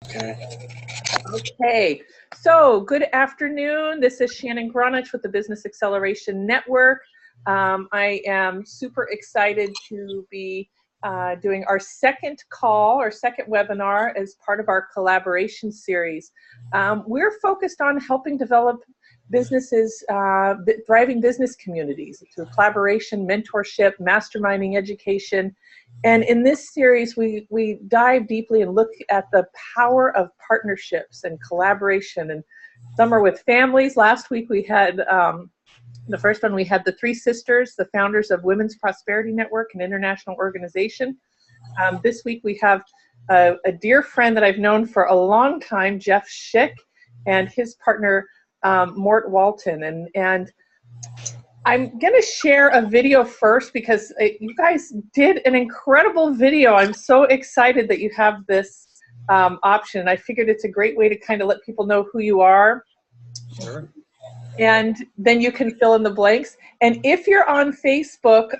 Okay. Okay, so good afternoon. This is Shannon Gronich with the Business Acceleration Network. I am super excited to be doing our second call, our second webinar as part of our collaboration series. We're focused on helping develop businesses, thriving business communities through collaboration, mentorship, masterminding, education. And in this series, we dive deeply and look at the power of partnerships and collaboration. And some are with families. Last week we had, the first one, we had the three sisters, the founders of Women's Prosperity Network, an international organization. This week we have a dear friend that I've known for a long time, Jeff Shick, and his partner, Mort Walton. And I'm going to share a video first because you guys did an incredible video. I'm so excited that you have this option. I figured it's a great way to kind of let people know who you are. Sure. And then you can fill in the blanks. And if you're on Facebook,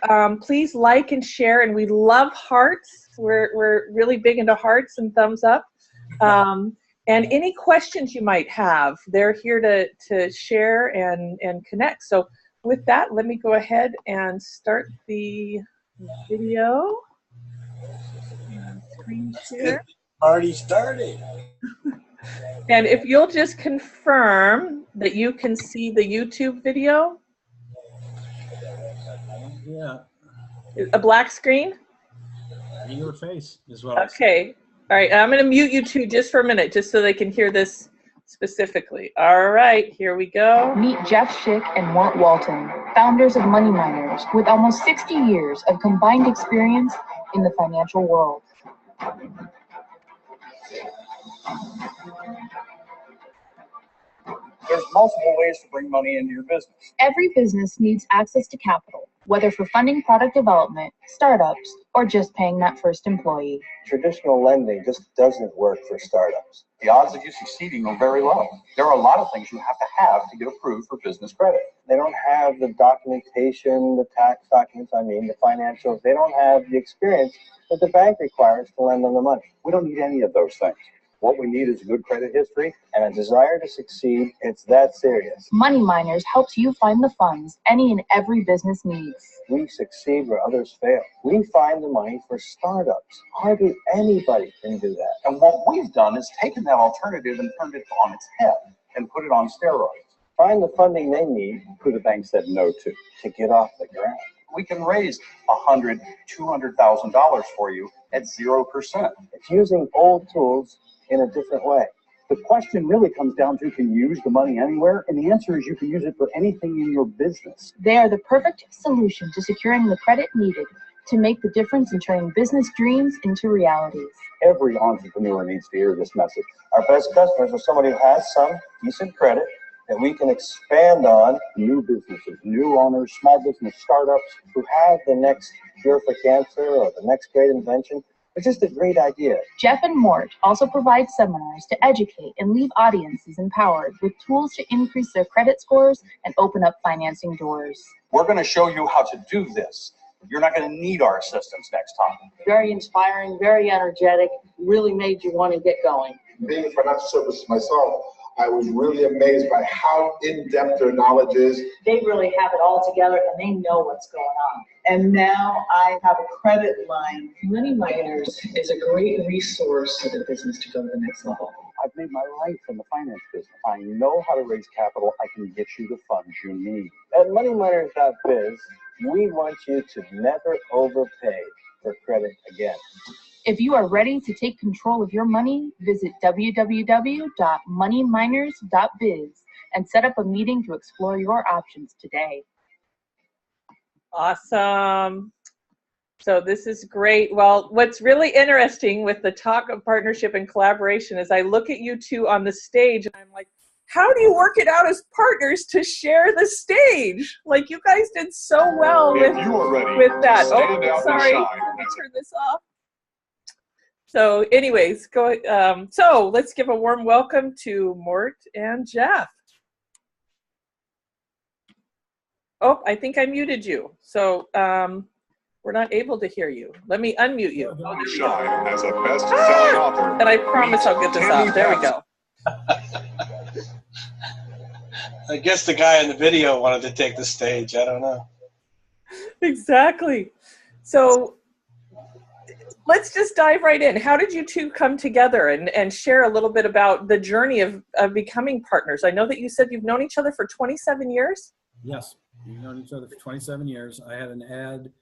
please like and share. And we love hearts. We're really big into hearts and thumbs up. And any questions you might have, they're here to share and connect. So with that, let me go ahead and start the video. Screen share. Already started. And if you'll just confirm that you can see the YouTube video. Yeah. A black screen? Your face as well. Okay. All right. I'm going to mute you two just for a minute, just so they can hear this specifically. All right. Here we go. Meet Jeff Shick and Mort Walton, founders of Moneyminers, with almost 60 years of combined experience in the financial world. There's multiple ways to bring money into your business. Every business needs access to capital, whether for funding product development, startups, or just paying that first employee. Traditional lending just doesn't work for startups. The odds of you succeeding are very low. There are a lot of things you have to get approved for business credit. They don't have the documentation, the tax documents, the financials. They don't have the experience that the bank requires to lend them the money. We don't need any of those things. What we need is a good credit history and a desire to succeed. It's that serious. Moneyminers helps you find the funds any and every business needs. We succeed where others fail. We find the money for startups. Hardly anybody can do that. And what we've done is taken that alternative and turned it on its head and put it on steroids. Find the funding they need, who the bank said no to get off the ground. We can raise $100,000, $200,000 for you at 0%. It's using old tools in a different way. The question really comes down to, can you use the money anywhere? And the answer is you can use it for anything in your business. They are the perfect solution to securing the credit needed to make the difference in turning business dreams into realities. Every entrepreneur needs to hear this message. Our best customers are somebody who has some decent credit that we can expand on. New businesses, new owners, small business startups who have the next cure for cancer or the next great invention. It's just a great idea. Jeff and Mort also provide seminars to educate and leave audiences empowered with tools to increase their credit scores and open up financing doors. We're going to show you how to do this. You're not going to need our assistance next time. Very inspiring, very energetic, really made you want to get going. Being a financial services myself, I was really amazed by how in-depth their knowledge is. They really have it all together and they know what's going on. And now I have a credit line. Moneyminers is a great resource for the business to go to the next level. I've made my life in the finance business. I know how to raise capital. I can get you the funds you need. At Moneyminers.biz, we want you to never overpay for credit again. If you are ready to take control of your money, visit www.moneyminers.biz and set up a meeting to explore your options today. Awesome. So this is great. Well, what's really interesting with the talk of partnership and collaboration is I look at you two on the stage and I'm like, how do you work it out as partners to share the stage? Like, you guys did so well with that. Oh, sorry. Let me turn this off. So anyways, so let's give a warm welcome to Mort and Jeff. Oh, I think I muted you. So We're not able to hear you. Let me unmute you. Shine as a best-selling author. And I promise I'll get this out. There we go. I guess the guy in the video wanted to take the stage. I don't know. Exactly. So let's just dive right in. How did you two come together and share a little bit about the journey of becoming partners? I know that you said you've known each other for 27 years. Yes, we've known each other for 27 years. I had an ad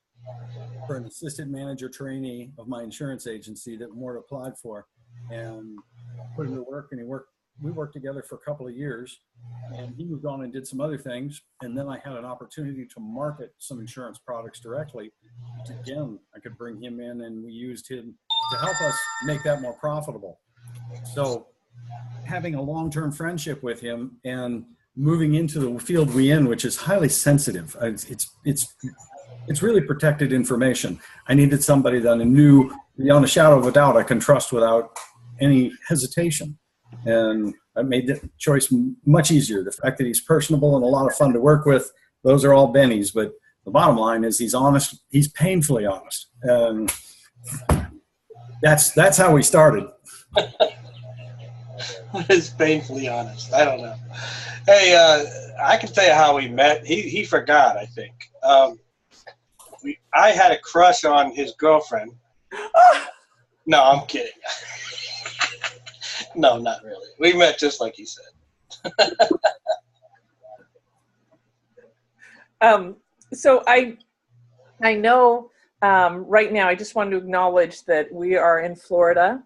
for an assistant manager trainee of my insurance agency that Mort applied for, and put him to work, and we worked together for a couple of years, and he moved on and did some other things. And then I had an opportunity to market some insurance products directly. Again, I could bring him in, and we used him to help us make that more profitable. So having a long-term friendship with him and moving into the field we in, which is highly sensitive, it's really protected information. I needed somebody that I knew beyond a shadow of a doubt I can trust without any hesitation. And I made the choice much easier. The fact that he's personable and a lot of fun to work with, those are all bennies. But the bottom line is he's honest. He's painfully honest. And that's how we started. What is painfully honest? I don't know. Hey, I can tell you how we met. He forgot, I think. I had a crush on his girlfriend. No, I'm kidding. No, not really. We met just like he said. So I know right now, I just wanted to acknowledge that we are in Florida,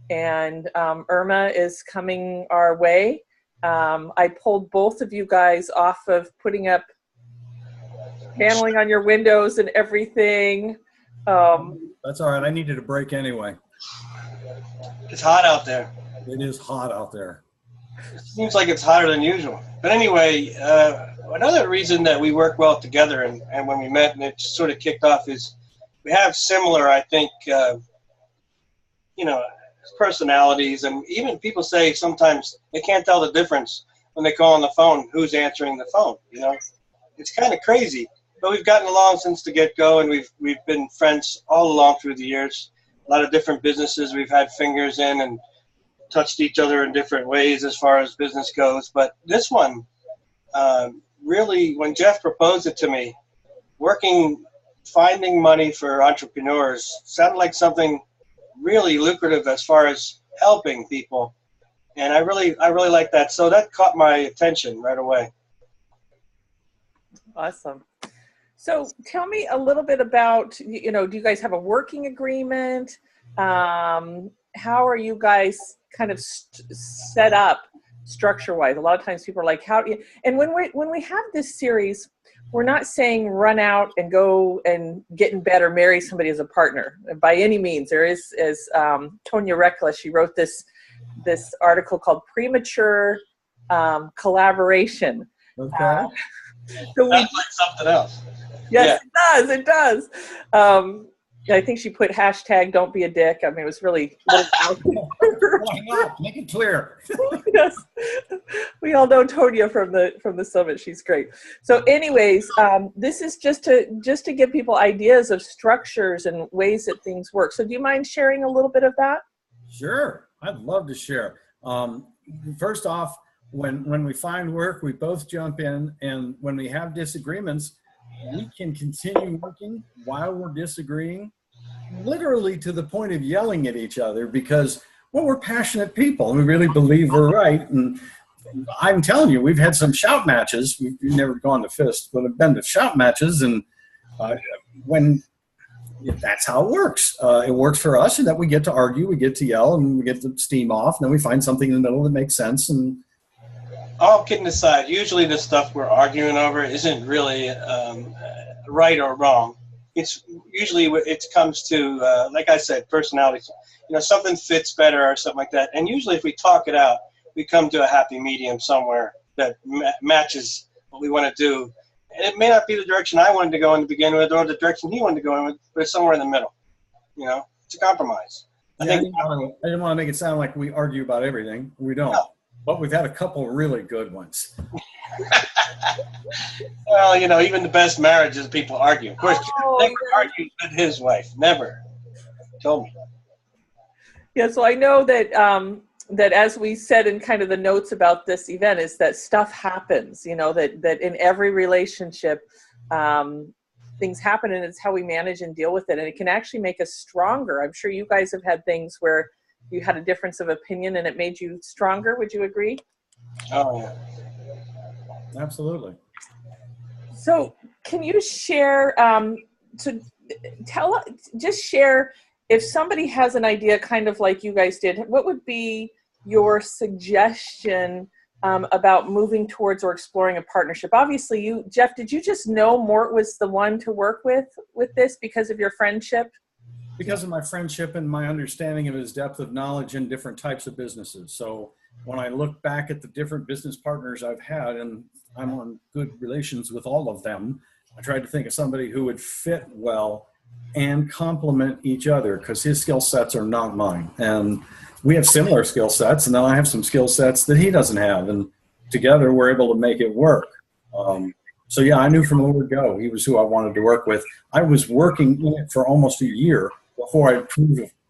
and Irma is coming our way. I pulled both of you guys off of putting up paneling on your windows and everything. That's all right. I needed a break anyway. It's hot out there. It is hot out there. It seems like it's hotter than usual. But anyway, another reason that we work well together and when we met and it sort of kicked off is we have similar, I think, personalities. And even people say sometimes they can't tell the difference when they call on the phone who's answering the phone. It's kind of crazy. But we've gotten along since the get-go, and we've been friends all along through the years. A lot of different businesses we've had fingers in and touched each other in different ways as far as business goes. But this one, really, when Jeff proposed it to me, finding money for entrepreneurs sounded like something really lucrative as far as helping people. And I really like that. So that caught my attention right away. Awesome. So tell me a little bit about, do you guys have a working agreement? How are you guys kind of set up structure-wise? A lot of times people are like, and when we have this series, we're not saying run out and go and get in bed or marry somebody as a partner by any means. There is, as Tonya Rekla, she wrote this article called Premature Collaboration. Okay. So Sounds like something else. Yes, yeah. It does. I think she put hashtag don't be a dick. I mean, it was really out there. Why not? Make it clear. Yes. We all know Tonya from the summit. She's great. So anyways, this is just to give people ideas of structures and ways that things work. So do you mind sharing a little bit of that? Sure. I'd love to share. First off, when we find work, we both jump in, and when we have disagreements, we can continue working while we're disagreeing, literally to the point of yelling at each other, because, well, we're passionate people and we really believe we're right. And I'm telling you, we've had some shout matches. We've never gone to fists, but I've been to shout matches, and that's how it works. It works for us, and that we get to argue, we get to yell, and we get the steam off, and then we find something in the middle that makes sense. And all kidding aside, usually the stuff we're arguing over isn't really right or wrong. It's usually it comes to, like I said, personalities. Something fits better or something like that. And usually if we talk it out, we come to a happy medium somewhere that matches what we want to do. And it may not be the direction I wanted to go in to begin with, or the direction he wanted to go in with, but it's somewhere in the middle. It's a compromise. I didn't want to make it sound like we argue about everything. We don't. No. But we've had a couple really good ones. Well, you know, even the best marriages, people argue. Of course, Jeff never argued with his wife. Never. Told me. Yeah, so I know that that as we said in kind of the notes about this event is that stuff happens, you know, that in every relationship, things happen, and it's how we manage and deal with it. And it can actually make us stronger. I'm sure you guys have had things where you had a difference of opinion and it made you stronger. Would you agree? Oh, yeah. Absolutely. So can you share, just share, if somebody has an idea kind of like you guys did, what would be your suggestion about moving towards or exploring a partnership? Obviously, you, Jeff, did you just know Mort was the one to work with this because of your friendship? Because of my friendship and my understanding of his depth of knowledge in different types of businesses. So when I look back at the different business partners I've had, and I'm on good relations with all of them, I tried to think of somebody who would fit well and complement each other, because his skill sets are not mine. And we have similar skill sets, and then I have some skill sets that he doesn't have. And together we're able to make it work. So yeah, I knew from the word go, he was who I wanted to work with. I was working in it for almost a year before I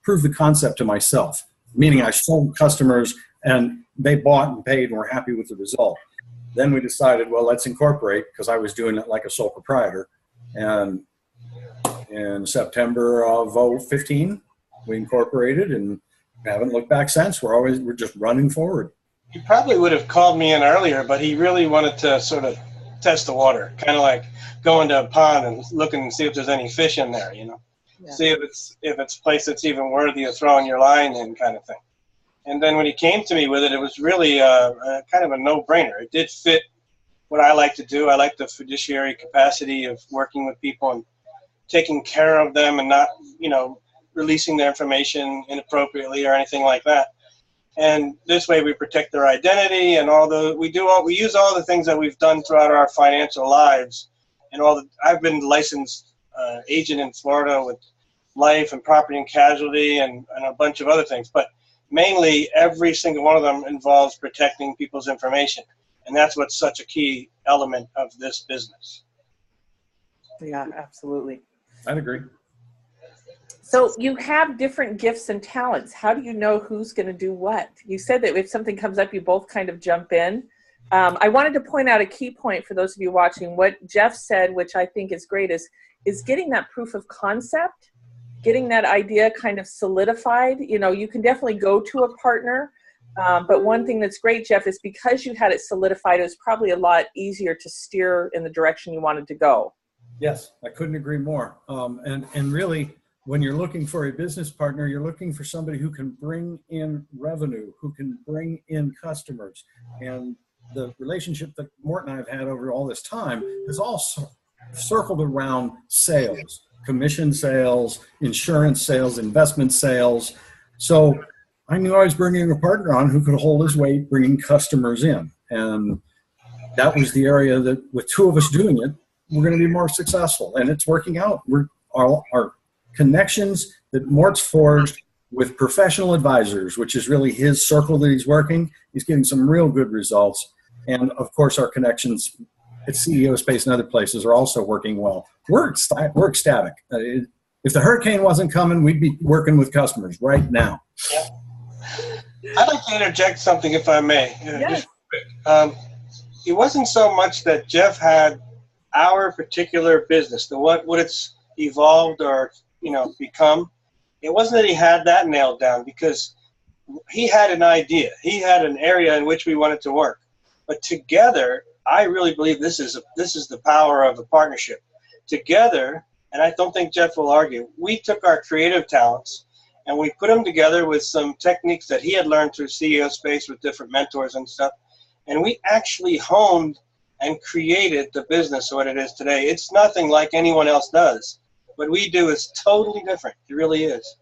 proved the concept to myself, meaning I sold customers and they bought and paid and were happy with the result. Then we decided, well, let's incorporate, because I was doing it like a sole proprietor. And in September of 2015, we incorporated and haven't looked back since. We're just running forward. He probably would have called me in earlier, but he really wanted to sort of test the water, kind of like going to a pond and looking and see if there's any fish in there, you know. Yeah. See if it's a place that's even worthy of throwing your line in, kind of thing. And then when he came to me with it, it was really kind of a no-brainer. It did fit what I like to do. I like the fiduciary capacity of working with people and taking care of them and not, you know, releasing their information inappropriately or anything like that. And this way we protect their identity and we use all the things that we've done throughout our financial lives. And I've been licensed agent in Florida with life and property and casualty and a bunch of other things. But mainly every single one of them involves protecting people's information. And that's what's such a key element of this business. Yeah, absolutely. I'd agree. So you have different gifts and talents. How do you know who's going to do what? You said that if something comes up, you both kind of jump in. I wanted to point out a key point for those of you watching. What Jeff said, which I think is great, is getting that proof of concept, getting that idea kind of solidified. You know, you can definitely go to a partner, but one thing that's great, Jeff, is because you had it solidified, it was probably a lot easier to steer in the direction you wanted to go. Yes, I couldn't agree more. And really, when you're looking for a business partner, you're looking for somebody who can bring in revenue, who can bring in customers. And the relationship that Mort and I have had over all this time has also circled around sales, commission sales, insurance sales, investment sales. So I knew I was bringing a partner on who could hold his weight, bringing customers in. And that was the area that with two of us doing it, we're going to be more successful. And it's working out. Our connections that Mort's forged with professional advisors, which is really his circle that he's working, he's getting some real good results. And of course, our connections at CEO Space and other places are also working well. We're ecstatic. If the hurricane wasn't coming, we'd be working with customers right now. Yeah. I'd like to interject something, if I may. Yes. It wasn't so much that Jeff had our particular business, what it's evolved or become. It wasn't that he had that nailed down, because he had an idea. He had an area in which we wanted to work. But together, I really believe this is the power of the partnership. Together, and I don't think Jeff will argue, we took our creative talents and we put them together with some techniques that he had learned through CEO Space with different mentors and stuff. And we actually honed and created the business what it is today. It's nothing like anyone else does. What we do is totally different. It really is.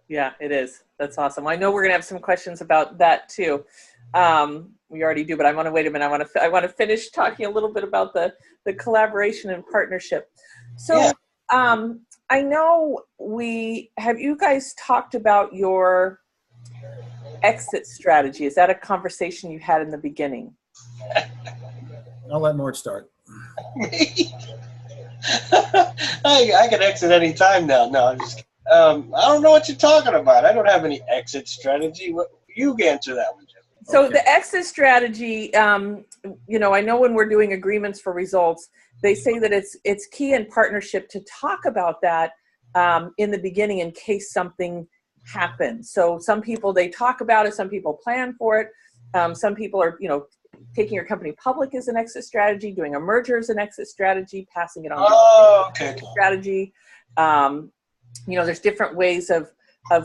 Yeah, it is. That's awesome. I know we're going to have some questions about that too. We already do, but I want to wait a minute. I want to finish talking a little bit about the collaboration and partnership. So yeah. I know have you guys talked about your exit strategy? Is that a conversation you had in the beginning? I'll let Mort start. Me? I can exit any time now. No, I'm just kidding. I don't know what you're talking about. I don't have any exit strategy. You answer that one, Jeff. So Okay. the exit strategy, you know, I know when we're doing agreements for results, they say that it's key in partnership to talk about that in the beginning in case something happens. So some people, they talk about it. Some people plan for it. Some people are, you know, taking your company public is an exit strategy, doing a merger is an exit strategy, passing it on to an exit strategy. You know, there's different ways of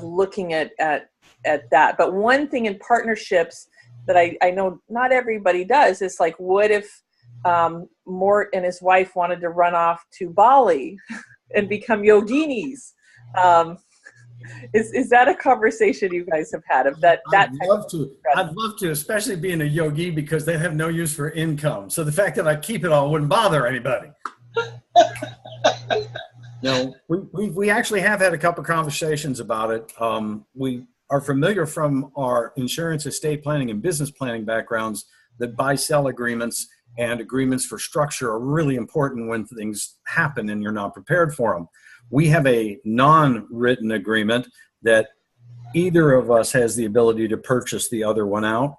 looking at that. But one thing in partnerships that I know not everybody does is like, what if Mort and his wife wanted to run off to Bali and become yoginis? Is that a conversation you guys have had of that? I'd love to, especially being a yogi, because they have no use for income. So the fact that I keep it all wouldn't bother anybody. No, we actually have had a couple of conversations about it. We are familiar from our insurance, estate planning, and business planning backgrounds that buy-sell agreements and agreements for structure are really important when things happen and you're not prepared for them. We have a non-written agreement that either of us has the ability to purchase the other one out.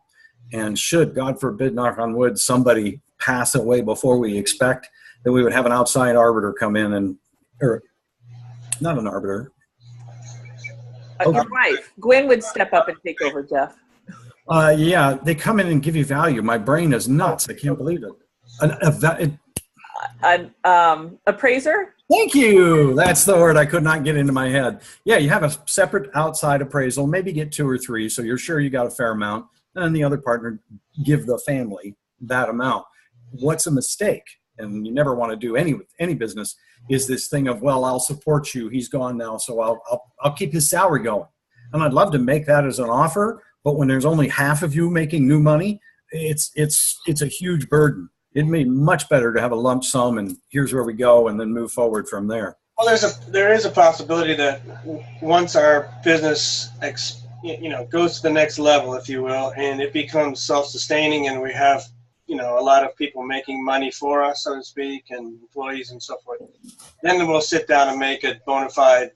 And should, God forbid, knock on wood, somebody pass away before we expect, then we would have an outside arbiter come in and, or not an arbiter. Your wife, Gwen, would step up and take over, Jeff. Yeah, they come in and give you value. My brain is nuts. I can't believe it. An appraiser? Thank you. That's the word I could not get into my head. Yeah, you have a separate outside appraisal, maybe get 2 or 3, so you're sure you got a fair amount, and the other partner give the family that amount. What's a mistake? And you never want to do any business is this thing of, well, I'll support you. He's gone now, so I'll keep his salary going. And I'd love to make that as an offer, but when there's only half of you making new money, it's a huge burden. It'd be much better to have a lump sum and here's where we go and then move forward from there. Well, there is a possibility that once our business goes to the next level, if you will, and it becomes self-sustaining and we have, you know, a lot of people making money for us, so to speak, and employees and so forth, then we'll sit down and make a bona fide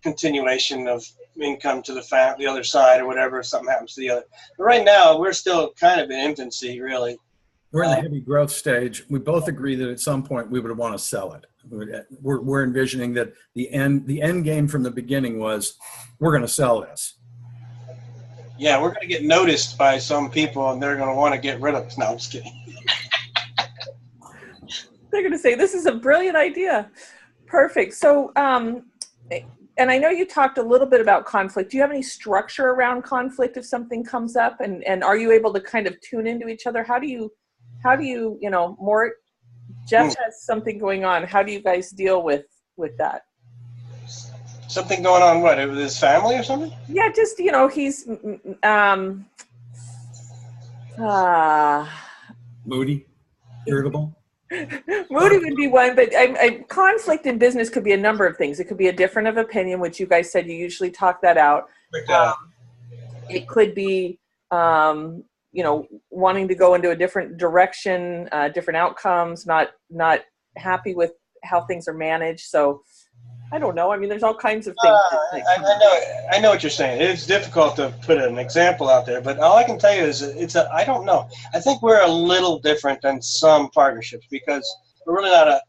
continuation of income to the other side or whatever, if something happens to the other. But right now, we're still kind of in infancy, really. We're in the heavy growth stage. We both agree that at some point we would want to sell it. We're envisioning that the end game from the beginning was we're going to sell this. Yeah, we're going to get noticed by some people and they're going to want to get rid of us. No, I'm just kidding. They're going to say, this is a brilliant idea. Perfect. So, and I know you talked a little bit about conflict. Do you have any structure around conflict if something comes up? And are you able to kind of tune into each other? How do you, you know, Mort, Jeff has something going on. How do you guys deal with that? Something going on, what, with his family or something? Yeah, just, you know, he's Moody, irritable. Moody would be one, but conflict in business could be a number of things. It could be a difference of opinion, which you guys said you usually talk that out. It could be, you know, wanting to go into a different direction, different outcomes, not happy with how things are managed. So I don't know. I mean, there's all kinds of things. I know what you're saying. It's difficult to put an example out there, but all I can tell you is I don't know. I think we're a little different than some partnerships because we're really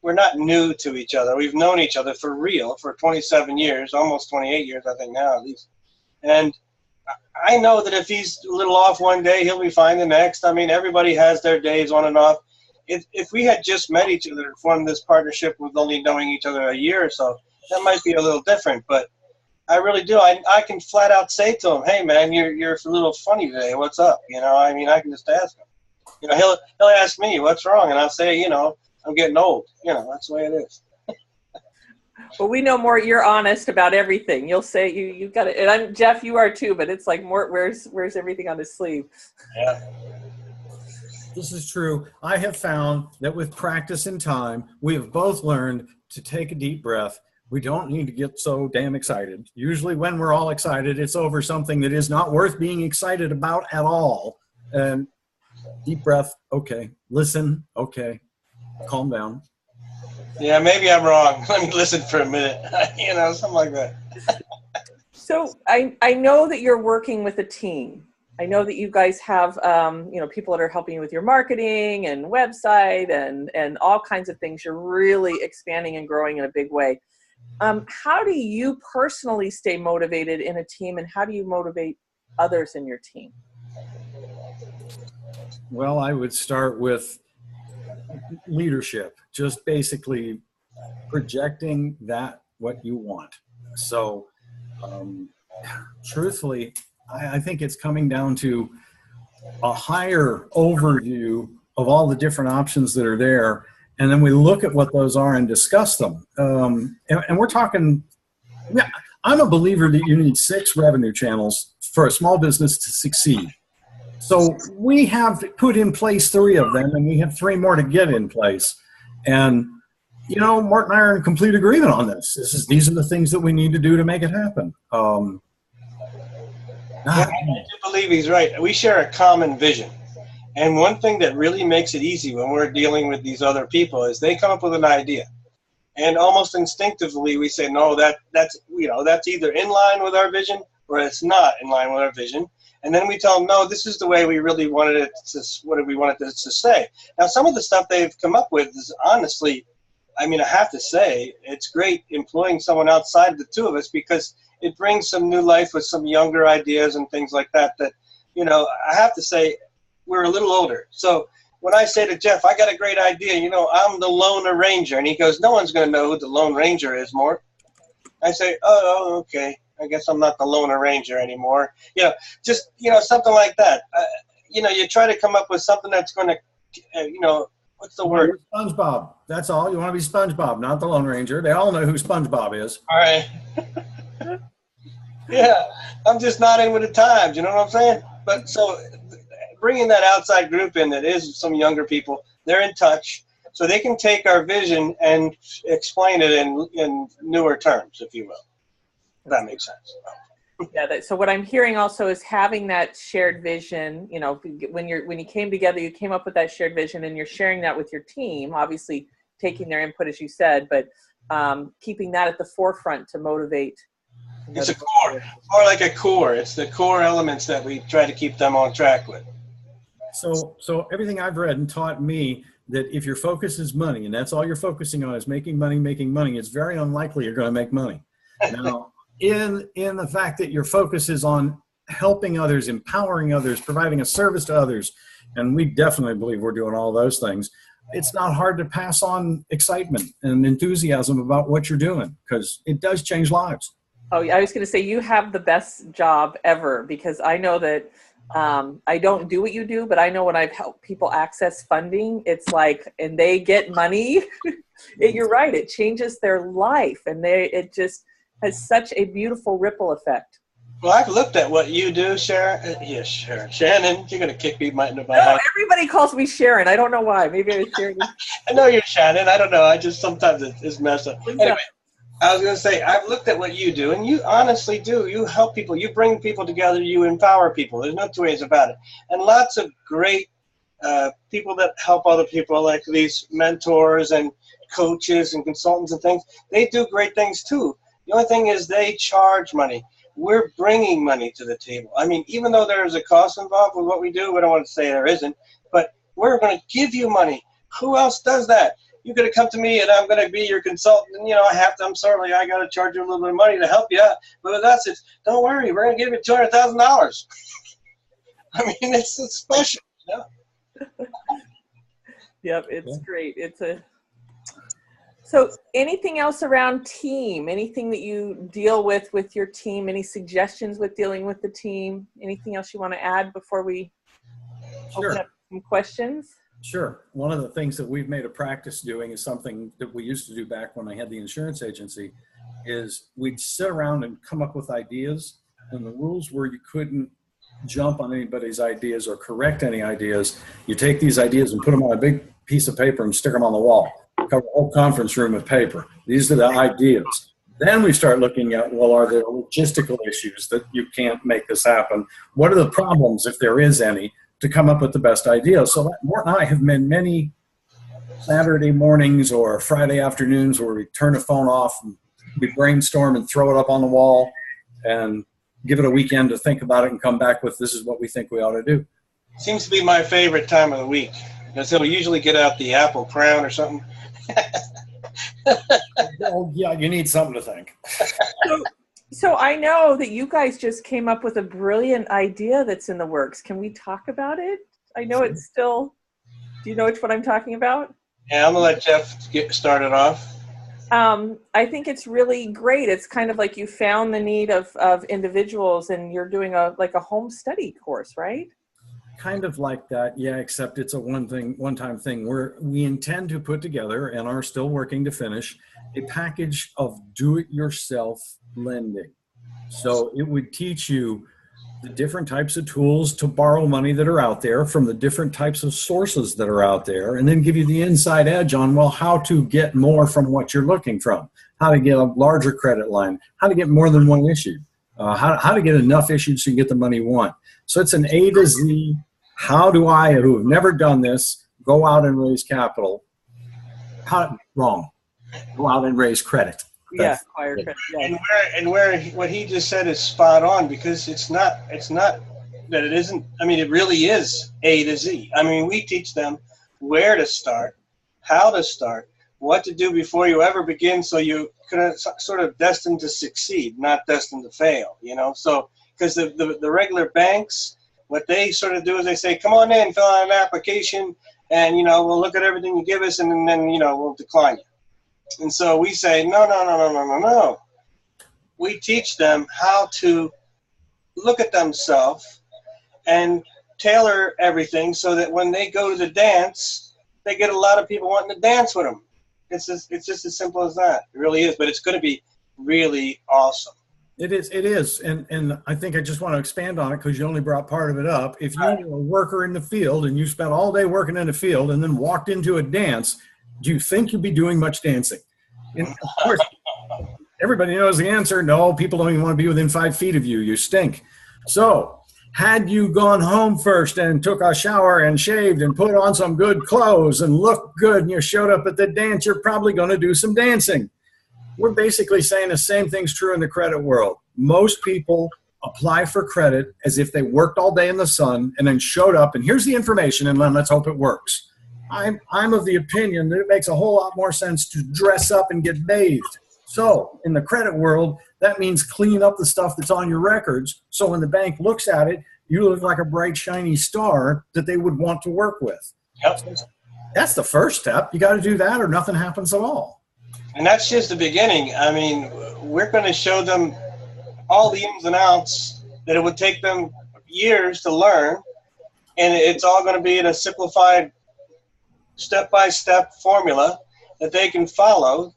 we're not new to each other. We've known each other for real for 27 years, almost 28 years, I think now at least. And I know that if he's a little off one day, he'll be fine the next. I mean, everybody has their days on and off. If we had just met each other and formed this partnership with only knowing each other a year or so, that might be a little different. But I really do. I can flat out say to him, "Hey, man, you're a little funny today. What's up?" You know, I mean, I can just ask him. You know, he'll ask me, "What's wrong?" And I'll say, you know, I'm getting old. You know, that's the way it is. Well, we know, Mort, you're honest about everything. You'll say you got it. And I'm Jeff, you are too. But it's like Mort wears everything on his sleeve. Yeah. This is true. I have found that with practice and time, we have both learned to take a deep breath. We don't need to get so damn excited. Usually when we're all excited, it's over something that is not worth being excited about at all. And Deep breath. Okay. Listen. Okay. Calm down. Yeah, maybe I'm wrong. Let me listen for a minute. Something like that. So I know that you're working with a team. I know that you guys have, people that are helping you with your marketing and website and all kinds of things. You're really expanding and growing in a big way. How do you personally stay motivated in a team, and how do you motivate others in your team? Well, I would start with leadership, just basically projecting what you want. So, truthfully, I think it's coming down to a higher overview of all the different options that are there. And then we look at what those are and discuss them. And we're talking, I'm a believer that you need 6 revenue channels for a small business to succeed. So we have put in place 3 of them, and we have 3 more to get in place. And, Mort and I are in complete agreement on this. These are the things that we need to do to make it happen. I do believe he's right. We share a common vision. And one thing that really makes it easy when we're dealing with these other people is they come up with an idea. And almost instinctively we say, no, that's either in line with our vision or it's not in line with our vision. And then we tell them, no, this is the way we really wanted it to, what we wanted it to say. Now, some of the stuff they've come up with is honestly, I have to say, it's great employing someone outside the 2 of us because it brings some new life with some younger ideas and things like that, I have to say, we're a little older. So when I say to Jeff, I got a great idea, I'm the Lone Ranger. And he goes, no one's going to know who the Lone Ranger is, Mort. I say, oh, okay. I guess I'm not the Lone Ranger anymore. Something like that. You try to come up with something that's going to, what's the word? SpongeBob. That's all. You want to be SpongeBob, not the Lone Ranger. They all know who SpongeBob is. All right. Yeah, I'm just not in with the times. You know what I'm saying? But so bringing that outside group in that is some younger people, they're in touch. So they can take our vision and explain it in newer terms, if you will. If that makes sense. Yeah. So what I'm hearing also is having that shared vision. When you came together, you came up with that shared vision, and you're sharing that with your team. Obviously, taking their input, as you said, but keeping that at the forefront to motivate. It's a core, more like a core. It's the core elements that we try to keep them on track with. So everything I've read and taught me that if your focus is money, and that's all you're focusing on is making money, it's very unlikely you're going to make money. Now, in the fact that your focus is on helping others, empowering others, providing a service to others, and we definitely believe we're doing all those things, it's not hard to pass on excitement and enthusiasm about what you're doing because it does change lives. Oh, I was going to say you have the best job ever because I know that I don't do what you do, but I know when I've helped people access funding, it's like, and they get money, you're right, it changes their life, and it just has such a beautiful ripple effect. Well, I've looked at what you do, Sharon. Yes, Sharon. Shannon, you're going to kick me in my No, everybody calls me Sharon. I don't know why. Maybe I was Sharon. I know you're Shannon. I don't know. I just sometimes it's messed up. Anyway. I was going to say, I've looked at what you do, and you honestly do. You help people. You bring people together. You empower people. There's no 2 ways about it. And lots of great people that help other people, like these mentors and coaches and consultants and things, they do great things too. The only thing is they charge money. We're bringing money to the table. Even though there's a cost involved with what we do, we don't want to say there isn't, but we're going to give you money. Who else does that? You're going to come to me and I'm going to be your consultant. And, I'm sorry, I got to charge you a little bit of money to help you out. But with us, it's, don't worry, we're going to give you $200,000. It's special. Yep, it's great. So anything else around team? Anything that you deal with your team? Any suggestions with dealing with the team? Anything else you want to add before we open up some questions? Sure. One of the things that we've made a practice doing is something that we used to do back when I had the insurance agency is we'd sit around and come up with ideas, and the rules were you couldn't jump on anybody's ideas or correct any ideas. You take these ideas and put them on a big piece of paper and stick them on the wall. Cover the whole conference room with paper. These are the ideas. Then we start looking at, well, are there logistical issues that you can't make this happen? What are the problems, if there is any, to come up with the best idea. So Mort and I have been many Saturday mornings or Friday afternoons where we turn the phone off and we brainstorm and throw it up on the wall and give it a weekend to think about it and come back with, this is what we think we ought to do. Seems to be my favorite time of the week, because he'll usually get out the apple crown or something. Well, yeah, you need something to think. So I know that you guys just came up with a brilliant idea that's in the works. Can we talk about it? I know it's still, do you know what I'm talking about? Yeah, I'm going to let Jeff get started off. I think it's really great. It's kind of like you found the need of individuals and you're doing a home study course, right? Kind of like that, yeah, except it's a one-time thing where we intend to put together and are still working to finish a package of do-it-yourself lending. So it would teach you the different types of tools to borrow money that are out there from the different types of sources that are out there, and then give you the inside edge on, well, how to get more from what you're looking from, how to get a larger credit line, how to get more than one issue, how to get enough issued so you get the money you want. So it's an A to Z. How do I, who have never done this, go out and raise capital? Wrong. Go out and raise credit. Yeah, acquire credit. Yeah. And where what he just said is spot on, because it's not that it isn't. I mean, it really is A to Z. I mean, we teach them where to start, how to start, what to do before you ever begin, so you can sort of destined to succeed, not destined to fail. You know, so because the regular banks, what they sort of do is they say, come on in, fill out an application, and, you know, we'll look at everything you give us, and then, you know, we'll decline you. And so we say, no. We teach them how to look at themselves and tailor everything so that when they go to the dance, they get a lot of people wanting to dance with them. It's just as simple as that. It really is, but it's going to be really awesome. It is. And I think I just want to expand on it because you only brought part of it up. If you were a worker in the field and you spent all day working in the field and then walked into a dance, do you think you'd be doing much dancing? And of course, everybody knows the answer. No, people don't even want to be within 5 feet of you. You stink. So had you gone home first and took a shower and shaved and put on some good clothes and looked good and you showed up at the dance, you're probably going to do some dancing. We're basically saying the same thing's true in the credit world. Most people apply for credit as if they worked all day in the sun and then showed up and here's the information and then let's hope it works. I'm of the opinion that it makes a whole lot more sense to dress up and get bathed. So in the credit world, that means clean up the stuff that's on your records. So when the bank looks at it, you look like a bright, shiny star that they would want to work with. Yep. That's the first step. You got to do that or nothing happens at all. And that's just the beginning. I mean, we're going to show them all the ins and outs that it would take them years to learn. And it's all going to be in a simplified step-by-step formula that they can follow.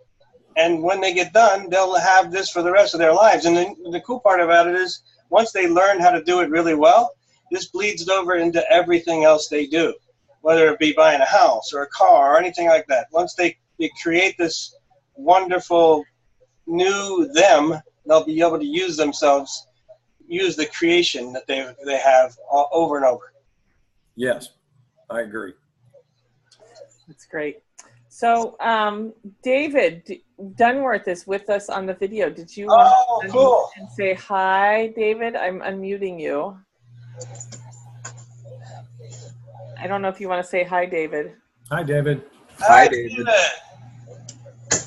And when they get done, they'll have this for the rest of their lives. And then the cool part about it is once they learn how to do it really well, this bleeds over into everything else they do, whether it be buying a house or a car or anything like that. Once they create this wonderful new them, they'll be able to use the creation that they have over and over. Yes, I agree. That's great. So David Dunworth is with us on the video. Did you want to cool. and say hi, David? I'm unmuting you. I don't know if you want to say hi, David. Hi, David. Hi, David.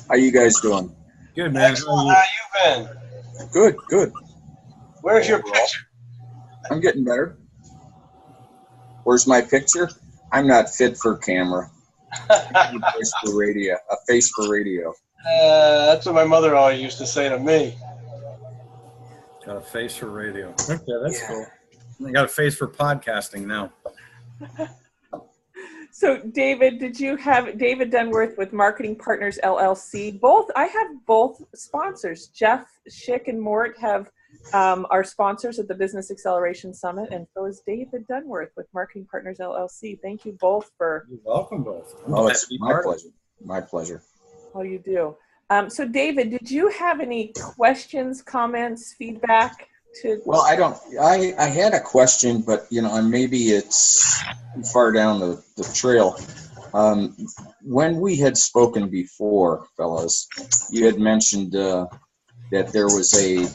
How you guys doing? Good, man. Excellent. How you been? Good. Where's your picture? I'm getting better. Where's my picture? I'm not fit for camera. A face for radio. That's what my mother always used to say to me. Got a face for radio. Okay, that's cool. I got a face for podcasting now. So David, did you have David Dunworth with Marketing Partners LLC? I have both sponsors. Jeff, Shick, and Mort are sponsors at the Business Acceleration Summit, and so is David Dunworth with Marketing Partners LLC. Thank you both for. You're welcome, both. Oh, it's my pleasure. My pleasure. Oh, you do. So David, did you have any questions, comments, feedback to? Well, I had a question, but, and maybe it's too far down the trail. When we had spoken before, fellas, you had mentioned that there was a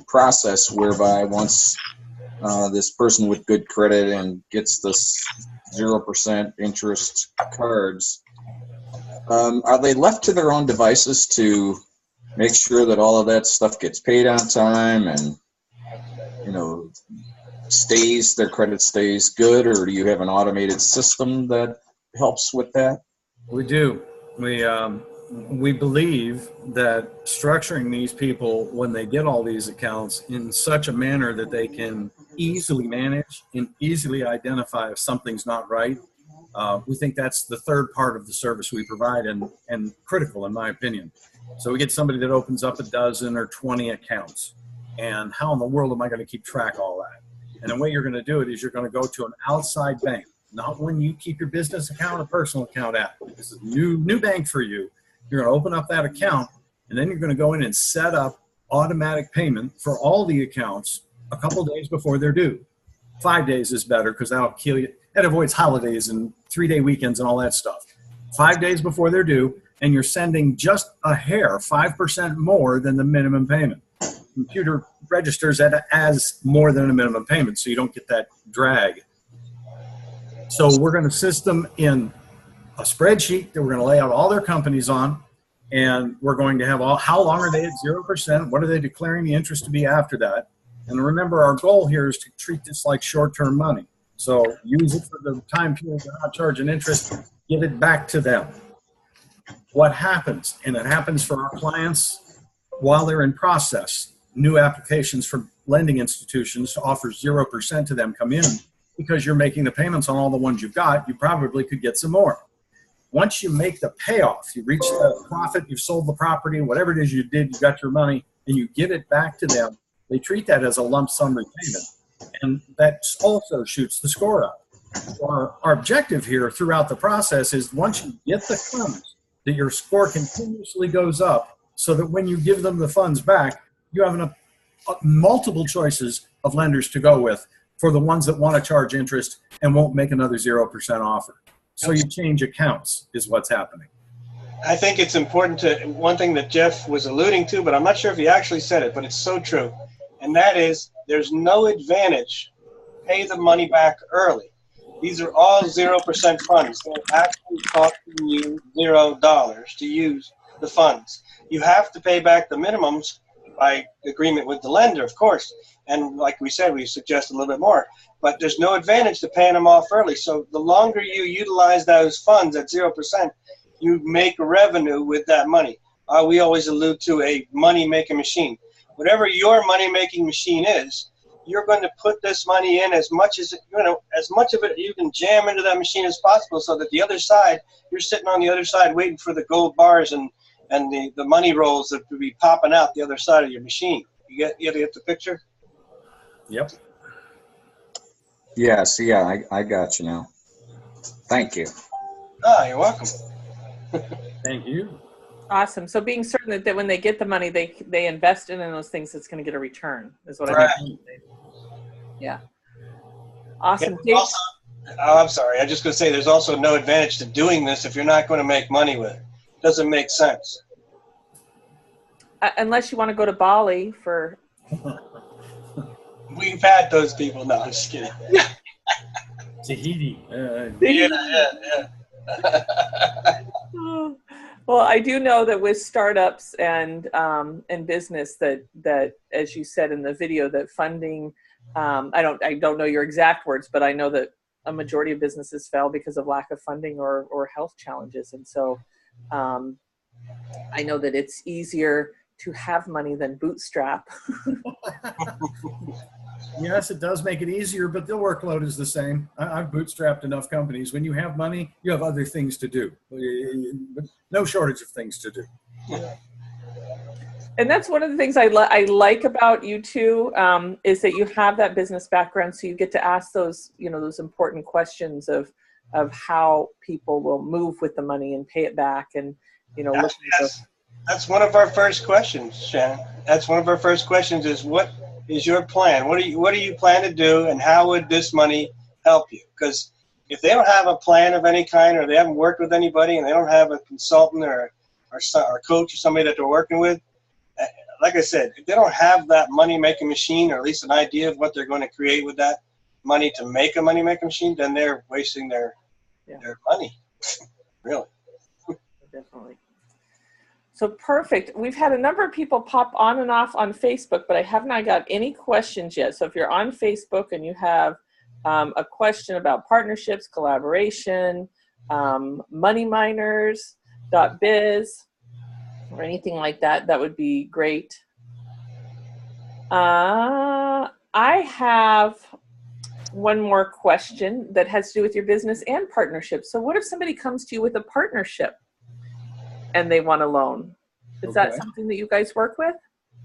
process whereby once this person with good credit and gets this 0% interest cards, are they left to their own devices to make sure that all of that stuff gets paid on time and, their credit stays good, or do you have an automated system that helps with that? We do. We believe that structuring these people when they get all these accounts in such a manner that they can easily manage and easily identify if something's not right. We think that's the third part of the service we provide and critical in my opinion. So we get somebody that opens up a dozen or 20 accounts, and how in the world am I going to keep track of all that? And the way you're going to do it is you're going to go to an outside bank, not when you keep your business account or personal account at. This is a new bank for you. You're going to open up that account, and then you're going to go in and set up automatic payment for all the accounts a couple days before they're due. 5 days is better because that'll kill you. That avoids holidays and 3-day weekends and all that stuff. 5 days before they're due, and you're sending just a hair, 5% more than the minimum payment. Computer registers that as more than a minimum payment, so you don't get that drag. So we're going to system in a spreadsheet that we're going to lay out all their companies on, and we're going to have how long are they at 0%? What are they declaring the interest to be after that? And remember, our goal here is to treat this like short-term money. So use it for the time period they're not charging interest, give it back to them. What happens, and it happens for our clients while they're in process, new applications from lending institutions to offer 0% to them come in because you're making the payments on all the ones you've got. You probably could get some more. Once you make the payoff, you reach the profit, you've sold the property, whatever it is you did, you got your money, and you give it back to them. They treat that as a lump sum repayment, and that also shoots the score up. Our objective here throughout the process is once you get the funds, that your score continuously goes up so that when you give them the funds back, you have multiple choices of lenders to go with for the ones that want to charge interest and won't make another 0% offer. So you change accounts is what's happening. I think it's important to, one thing that Jeff was alluding to, but I'm not sure if he actually said it, but it's so true. And that is, there's no advantage pay the money back early. These are all 0% funds. They're actually costing you $0 to use the funds. You have to pay back the minimums by agreement with the lender, of course. And like we said, we suggest a little bit more. But there's no advantage to paying them off early. So the longer you utilize those funds at 0%, you make revenue with that money. We always allude to a money-making machine. Whatever your money-making machine is, you're going to put this money in as much as as much of it you can jam into that machine as possible, so that the other side, you're sitting on the other side waiting for the gold bars and the money rolls that will be popping out the other side of your machine. You get the picture? Yep. Yes, yeah, I got you now. Thank you. You're welcome. Thank you. Awesome. So being certain that when they get the money, they invest in those things that's going to get a return is what I mean. Yeah. Awesome. Yeah, also, I'm sorry. I'm just going to say there's also no advantage to doing this if you're not going to make money with it. Doesn't make sense. Unless you want to go to Bali for... We've had those people. No, I'm just kidding. Tahiti. Yeah. Well, I do know that with startups and business that as you said in the video, that funding, I don't know your exact words, but I know that a majority of businesses fail because of lack of funding or health challenges. And so I know that it's easier to have money than bootstrap. Yes, it does make it easier, but the workload is the same. I've bootstrapped enough companies. When you have money, you have other things to do. No shortage of things to do. And that's one of the things I like about you two, is that you have that business background, so you get to ask those, those important questions of how people will move with the money and pay it back, and That's one of our first questions, Shannon. That's one of our first questions is what is your plan? What do you plan to do, and how would this money help you? Because if they don't have a plan of any kind, or they haven't worked with anybody, and they don't have a consultant or coach or somebody that they're working with, like I said, if they don't have that money-making machine, or at least an idea of what they're going to create with that money to make a money-making machine, then they're wasting their money, really. Definitely. So perfect. We've had a number of people pop on and off on Facebook, but I have not got any questions yet. So if you're on Facebook and you have a question about partnerships, collaboration, Moneyminers.biz, or anything like that, that would be great. I have one more question that has to do with your business and partnership. So what if somebody comes to you with a partnership and they want a loan? Is that something that you guys work with?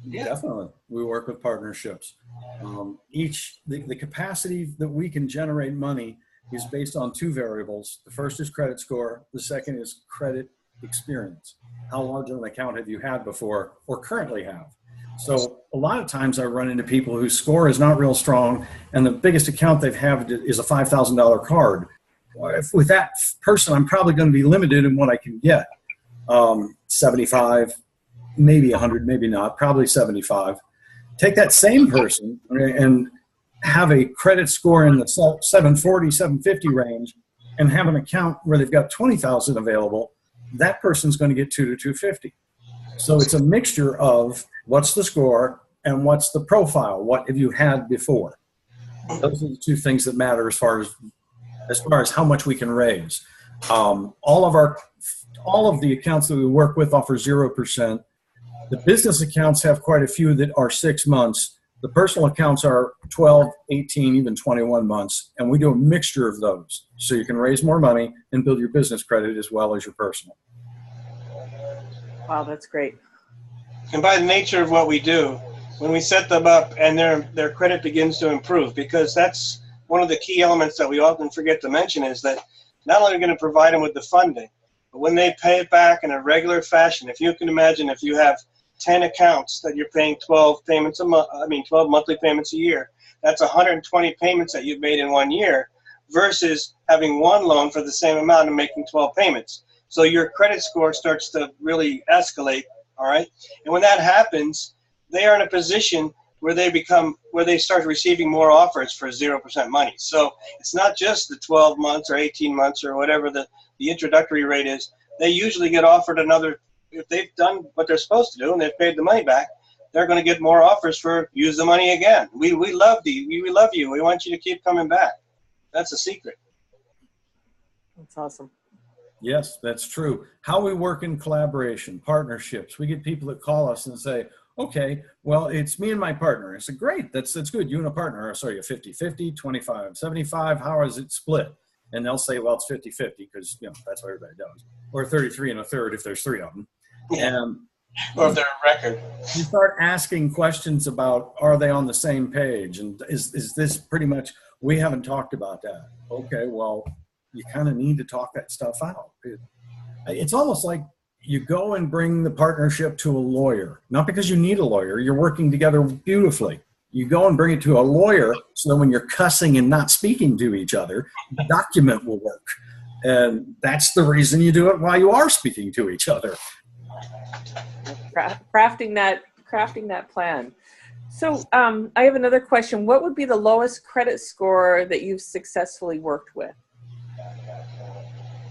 Yeah. Definitely. We work with partnerships. The capacity that we can generate money is based on two variables. The first is credit score. The second is credit experience. How large of an account have you had before or currently have? So a lot of times I run into people whose score is not real strong, and the biggest account they've had is a $5,000 card. With that person, I'm probably going to be limited in what I can get. 75, maybe 100, maybe not, probably 75. Take that same person and have a credit score in the 740, 750 range, and have an account where they've got 20,000 available. That person's going to get 2 to 250. So it's a mixture of what's the score and what's the profile. What have you had before? Those are the two things that matter as far as how much we can raise. All of the accounts that we work with offer 0%. The business accounts have quite a few that are 6 months. The personal accounts are 12, 18, even 21 months. And we do a mixture of those. So you can raise more money and build your business credit as well as your personal. Wow, that's great. And by the nature of what we do, when we set them up and their credit begins to improve, because that's one of the key elements that we often forget to mention, is that not only are we going to provide them with the funding, but when they pay it back in a regular fashion, if you can imagine, if you have 10 accounts that you're paying 12 payments a month, 12 monthly payments a year, that's 120 payments that you've made in 1 year, versus having one loan for the same amount and making 12 payments. So your credit score starts to really escalate, all right? And when that happens, they are in a position where they start receiving more offers for 0% money. So it's not just the 12 months or 18 months or whatever the introductory rate is. They usually get offered another, if they've done what they're supposed to do and they've paid the money back, they're going to get more offers for use the money again. We love you. We love you. We want you to keep coming back. That's a secret. That's awesome. Yes, that's true. How we work in collaboration, partnerships. We get people that call us and say, okay, well, it's me and my partner. I said, great, that's good. You and a partner. So you're 50-50, 25-75. How is it split? And they'll say, well, it's 50-50 because that's what everybody does. Or 33 1/3 if there's 3 of them. Yeah. Or if they're a record. You start asking questions about, are they on the same page? And is this pretty much, we haven't talked about that. Okay, well, you kind of need to talk that stuff out. It's almost like you go and bring the partnership to a lawyer, not because you need a lawyer. You're working together beautifully. You go and bring it to a lawyer so that when you're cussing and not speaking to each other, the document will work. And that's the reason you do it while you are speaking to each other. Crafting that plan. So I have another question. What would be the lowest credit score that you've successfully worked with?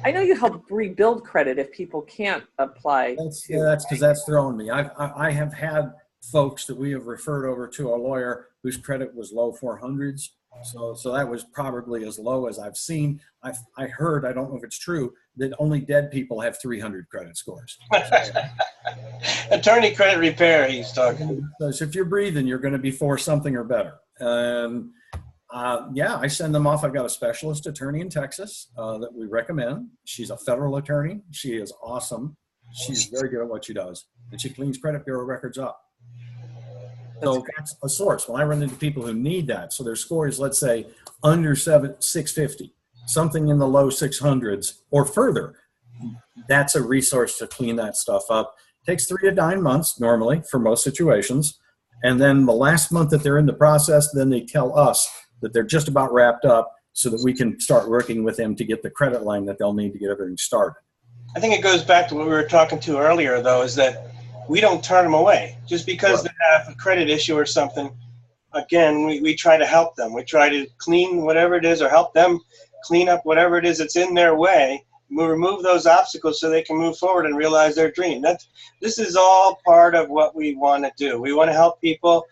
I know you help rebuild credit if people can't apply. That's because that's throwing me. I have had folks that we have referred over to a lawyer whose credit was low 400s. So that was probably as low as I've seen. I heard, I don't know if it's true, that only dead people have 300 credit scores. Attorney credit repair, he's talking. So if you're breathing, you're going to be 4 something or better. Yeah, I send them off. I've got a specialist attorney in Texas that we recommend. She's a federal attorney. She is awesome. She's very good at what she does. And she cleans credit bureau records up. So that's a source. When I run into people who need that, so their score is, let's say, under 650, something in the low 600s or further, that's a resource to clean that stuff up. It takes 3 to 9 months normally for most situations. And then the last month that they're in the process, then they tell us that they're just about wrapped up so that we can start working with them to get the credit line that they'll need to get everything started. I think it goes back to what we were talking to earlier, though, is that we don't turn them away. Just because they have a credit issue or something, again, we try to help them. We try to clean whatever it is or help them clean up whatever it is that's in their way. We remove those obstacles so they can move forward and realize their dream. This is all part of what we want to do. We want to help people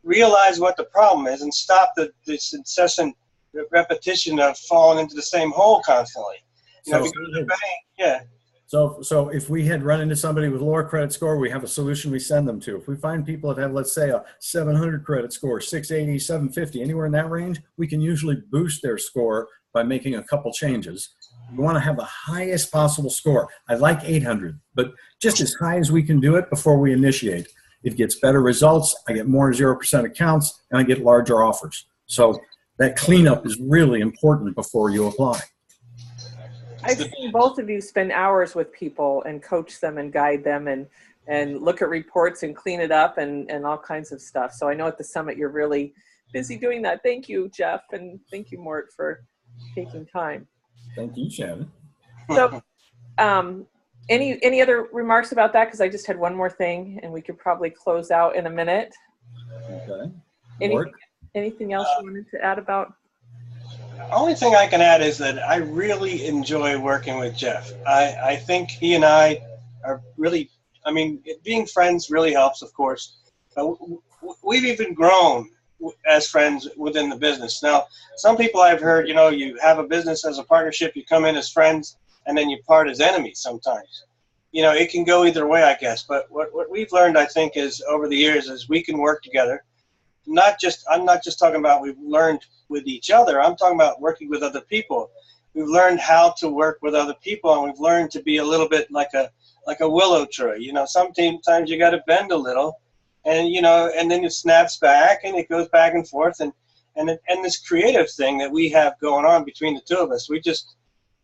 realize what the problem is and stop this incessant repetition of falling into the same hole constantly. So if we had run into somebody with lower credit score, we have a solution we send them to. If we find people that have, let's say, a 700 credit score, 680, 750, anywhere in that range, we can usually boost their score by making a couple changes. We want to have the highest possible score. I like 800, but just as high as we can do it before we initiate. It gets better results. I get more 0% accounts, and I get larger offers. So that cleanup is really important before you apply. I've seen both of you spend hours with people and coach them and guide them and look at reports and clean it up and all kinds of stuff. So I know at the summit you're really busy doing that. Thank you, Jeff, and thank you, Mort, for taking time. Thank you, Shannon. So any other remarks about that? Because I just had one more thing, and we could probably close out in a minute. Okay. Anything else you wanted to add about? The only thing I can add is that I really enjoy working with Jeff. I think he and I are really, I mean, being friends really helps, of course. We've even grown as friends within the business. Now, some people I've heard, you have a business as a partnership, you come in as friends, and then you part as enemies sometimes. It can go either way, I guess. But what we've learned, I think, is over the years is we can work together. I'm not just talking about we've learned with each other. I'm talking about working with other people. We've learned how to work with other people, and we've learned to be a little bit like a willow tree. Sometimes you got to bend a little, and and then it snaps back, and it goes back and forth, and this creative thing that we have going on between the two of us.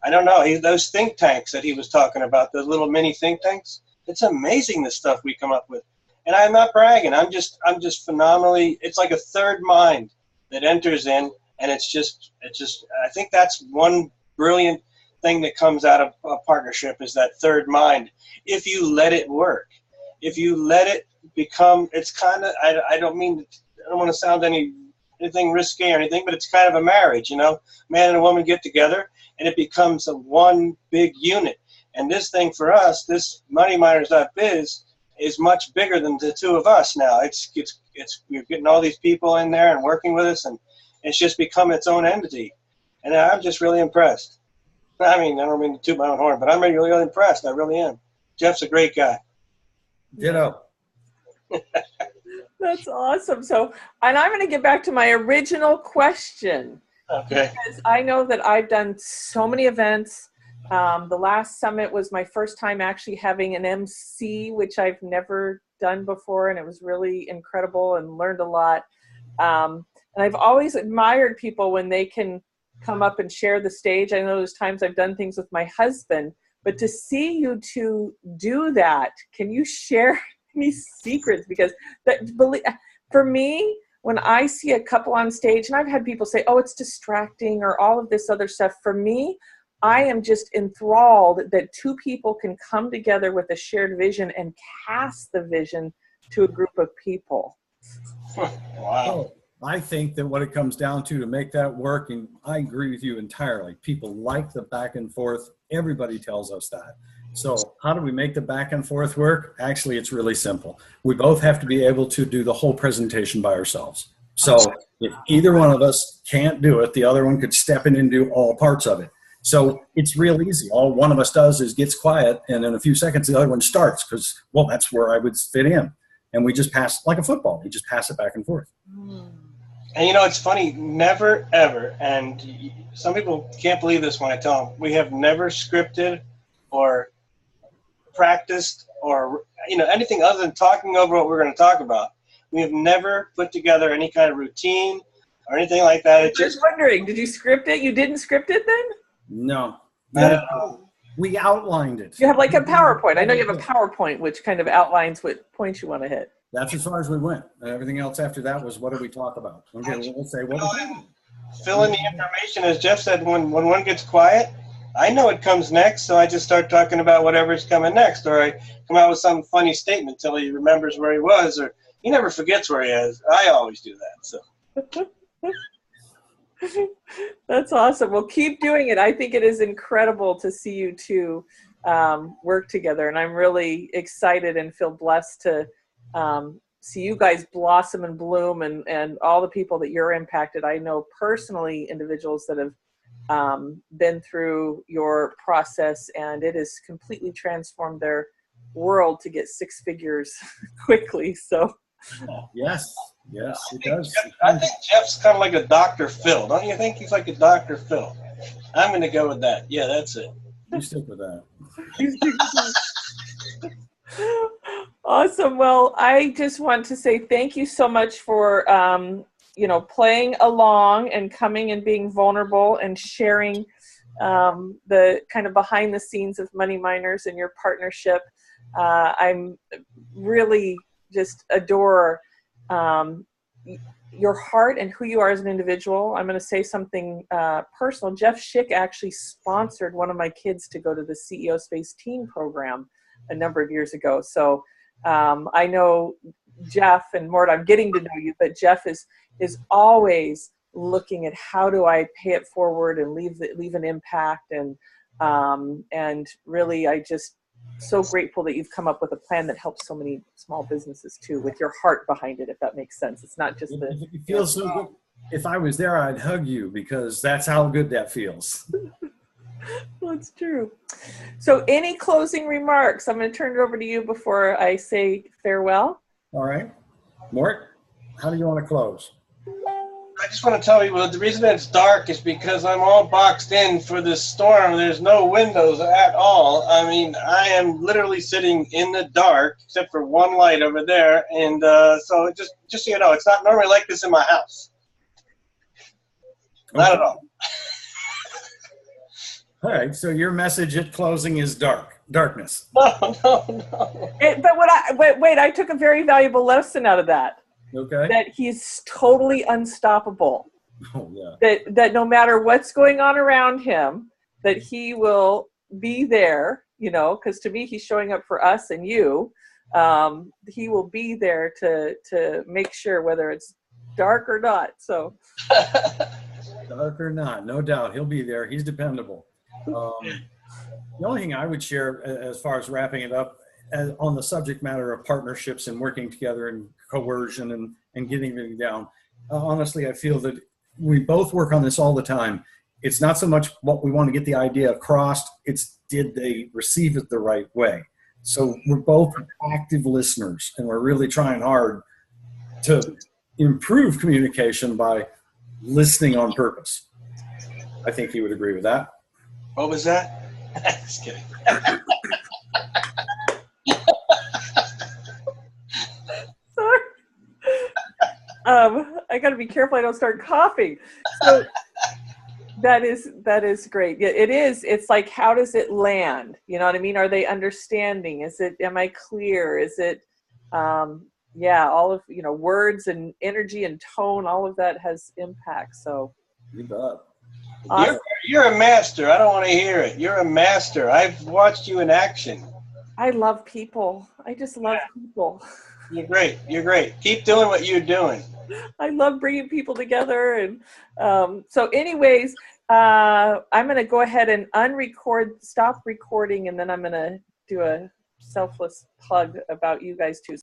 I don't know, those think tanks that he was talking about, those little mini think tanks. It's amazing the stuff we come up with. And I'm not bragging. I'm just phenomenally. It's like a third mind that enters in, and it's just. I think that's one brilliant thing that comes out of a partnership is that third mind. If you let it work, if you let it become, it's kind of. I don't want to sound anything risque or anything, but it's kind of a marriage. Man and a woman get together, and it becomes a one big unit. And this thing for us, this Moneyminers.biz. Is much bigger than the two of us now. We're getting all these people in there and working with us, and it's just become its own entity. And I'm just really impressed. I don't mean to toot my own horn, but I'm really impressed. I really am. Jeff's a great guy. Ditto. That's awesome. So, and I'm going to get back to my original question. Okay. Because I know that I've done so many events. The last summit was my first time actually having an MC, which I've never done before, and it was really incredible and learned a lot. And I've always admired people when they can come up and share the stage. I know there's times I've done things with my husband, but to see you two do that, can you share any secrets? Because for me, when I see a couple on stage, and I've had people say, oh, it's distracting or all of this other stuff, for me, I am just enthralled that two people can come together with a shared vision and cast the vision to a group of people. Wow. I think that what it comes down to make that work, and I agree with you entirely, people like the back and forth. Everybody tells us that. So how do we make the back and forth work? Actually, it's really simple. We both have to be able to do the whole presentation by ourselves. So if either one of us can't do it, the other one could step in and do all parts of it. So it's real easy. All one of us does is gets quiet, and in a few seconds, the other one starts because, well, that's where I would fit in. And we just pass like a football. We just pass it back and forth. And it's funny, never, ever, and some people can't believe this when I tell them, we have never scripted or practiced or, anything other than talking over what we're going to talk about. We have never put together any kind of routine or anything like that. I was wondering, did you script it? You didn't script it then? No. No. We outlined it. You have like a PowerPoint. I know you have a PowerPoint which kind of outlines what points you want to hit. That's as far as we went. Everything else after that was, what did we talk about? Okay, we'll say what we Fill in the information. As Jeff said, when one gets quiet, I know it comes next, so I just start talking about whatever's coming next, or I come out with some funny statement till he remembers where he was, or he never forgets where he is. I always do that. So. That's awesome. Well, keep doing it. I think it is incredible to see you two work together, and I'm really excited and feel blessed to see you guys blossom and bloom, and all the people that you're impacted. I know personally individuals that have been through your process, and it has completely transformed their world to get 6 figures quickly. So Yes, it does. I think Jeff's kind of like a Dr. Phil. Don't you think he's like a Dr. Phil? I'm going to go with that. Yeah, that's it. You stick with that. Awesome. Well, I just want to say thank you so much for, playing along and coming and being vulnerable and sharing the kind of behind the scenes of Money Miners and your partnership. I'm really just adore your heart and who you are as an individual. I'm going to say something personal. Jeff Shick actually sponsored one of my kids to go to the CEO Space Teen program a number of years ago. So I know Jeff and Mort, I'm getting to know you, but Jeff is always looking at how do I pay it forward and leave an impact. And really, I just so grateful that you've come up with a plan that helps so many small businesses too, with your heart behind it, if that makes sense. It's not just it feels so good. If I was there, I'd hug you, because that's how good that feels. Well, it's true. So any closing remarks? I'm going to turn it over to you before I say farewell. All right. Mort, how do you want to close? I just want to tell you, the reason that it's dark is because I'm all boxed in for this storm. There's no windows at all. I mean, I am literally sitting in the dark, except for one light over there. And so just so you know, it's not normally like this in my house. Not at all. All right. So your message at closing is darkness. No. Wait, I took a very valuable lesson out of that. Okay. That he's totally unstoppable. Oh, yeah. That no matter what's going on around him, that he will be there, because to me, he's showing up for us and you. He will be there to make sure, whether it's dark or not. So Dark or not, no doubt. He'll be there. He's dependable. The only thing I would share as far as wrapping it up on the subject matter of partnerships and working together and coercion and getting everything down, honestly, I feel that we both work on this all the time. It's not so much what we want to get the idea across, it's did they receive it the right way? So we're both active listeners, and we're really trying hard to improve communication by listening on purpose. I think you would agree with that. What was that? Just kidding. Sorry. I got to be careful I don't start coughing. So that is great. It is. It's like, how does it land? You know what I mean? Are they understanding? Am I clear? Is it, all of, words and energy and tone, all of that has impact. So You bet. Awesome. You're a master. I don't want to hear it. You're a master. I've watched you in action. I love people. I just love people. You're great. You're great. Keep doing what you're doing. I love bringing people together. And so anyways, I'm going to go ahead and stop recording, and then I'm going to do a selfless plug about you guys too.